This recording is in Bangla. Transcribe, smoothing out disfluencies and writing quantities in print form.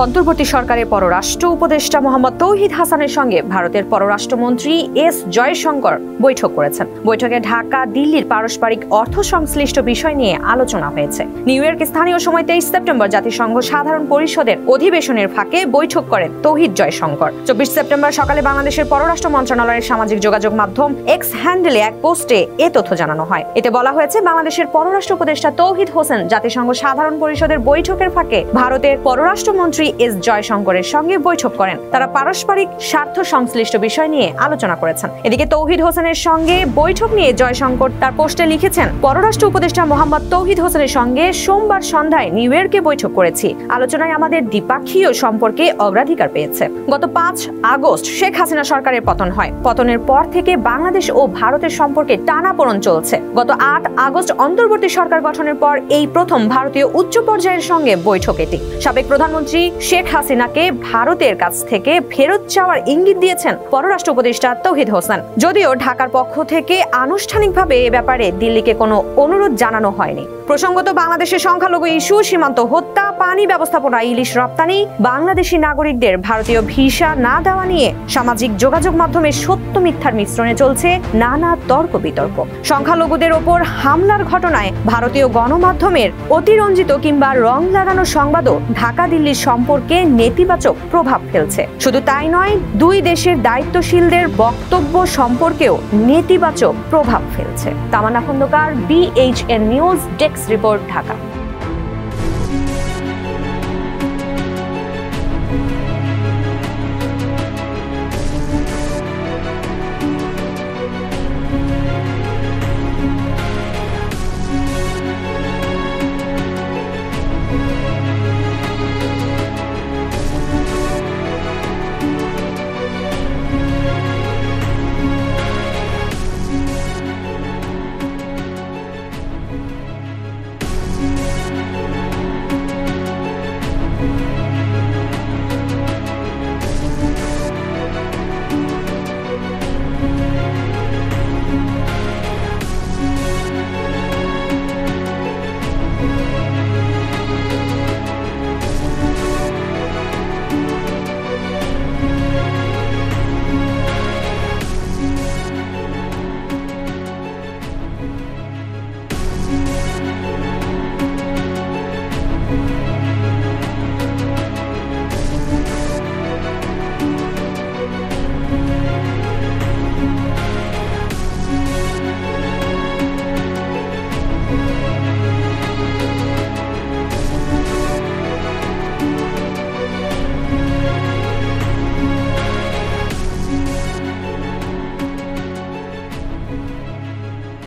অন্তর্বর্তী সরকারের পররাষ্ট্র উপদেষ্টা মোহাম্মদ তৌহিদ হাসানের সঙ্গে ভারতের পররাষ্ট্রমন্ত্রী এস জয়শঙ্কর বৈঠক করেছেন। বৈঠকে ঢাকা দিল্লির পারস্পরিক অর্থ সংশ্লিষ্ট বিষয় নিয়ে আলোচনা হয়েছে। নিউ ইয়র্ক স্থানীয় সময় 23 সেপ্টেম্বর জাতিসংঘ সাধারণ পরিষদের অধিবেশনের ফাঁকে বৈঠক করেন তৌহিদ জয়শঙ্কর। 24 সেপ্টেম্বর সকালে বাংলাদেশের পররাষ্ট্র মন্ত্রণালয়ের সামাজিক যোগাযোগ মাধ্যম এক্স হ্যান্ডেলে এক পোস্টে এ তথ্য জানানো হয়। এতে বলা হয়েছে, বাংলাদেশের পররাষ্ট্র উপদেষ্টা তৌহিদ হোসেন জাতিসংঘ সাধারণ পরিষদের বৈঠকের ফাঁকে ভারতের পররাষ্ট্রমন্ত্রী এস জয়শঙ্করের সঙ্গে বৈঠক করেন। তারা পারস্পরিক স্বার্থ সংশ্লিষ্ট বিষয় নিয়ে আলোচনা করেছেন। এদিকে তৌহিদ হোসেনের সঙ্গে বৈঠক নিয়ে জয়শঙ্কর তার পোস্টে লিখেছেন, পররাষ্ট্র উপদেষ্টা মোহাম্মদ তৌহিদ হোসেনের সঙ্গে সোমবার সন্ধ্যায় নিউ ইয়র্কে বৈঠক করেছি। আলোচনায় আমাদের দ্বিপাক্ষীয় সম্পর্কে অগ্রাধিকার পেয়েছে। গত 5 আগস্ট শেখ হাসিনা সরকারের পতন হয়। পতনের পর থেকে বাংলাদেশ ও ভারতের সম্পর্কে টানাপোড়েন চলছে। গত 8 আগস্ট অন্তর্বর্তী সরকার গঠনের পর এই প্রথম ভারতীয় উচ্চ পর্যায়ের সঙ্গে বৈঠক এটি। সাবেক প্রধানমন্ত্রী শেখ হাসিনাকে ভারতের কাছ থেকে ফেরত চাওয়ার ইঙ্গিত দিয়েছেন পররাষ্ট্র উপদেষ্টা তৌহিদ হোসেন। যদিও ঢাকার পক্ষ থেকে আনুষ্ঠানিকভাবে এ ব্যাপারে দিল্লিকে কোনো অনুরোধ জানানো হয়নি। প্রসঙ্গত, বাংলাদেশের সংখ্যালঘু ইস্যু, সীমান্ত হত্যা, পানি ব্যবস্থাপনা, ইলিশ রপ্তানি, বাংলাদেশি নাগরিকদের ভারতীয় ভিসা না দেওয়া নিয়ে সামাজিক যোগাযোগ মাধ্যমে সত্য মিথ্যার মিশ্রণে চলছে নানা তর্ক বিতর্ক। সংখ্যালঘুদের ওপর হামলার ঘটনায় ভারতীয় গণমাধ্যমের অতিরঞ্জিত কিংবা রং লাগানো সংবাদও ঢাকা দিল্লির সম্পর্কে নেতিবাচক প্রভাব ফেলছে। শুধু তাই নয়, দুই দেশের দায়িত্বশীলদের বক্তব্য সম্পর্কেও নেতিবাচক প্রভাব ফেলছে। Tamanna Khandakar, BHN news desk report, Dhaka.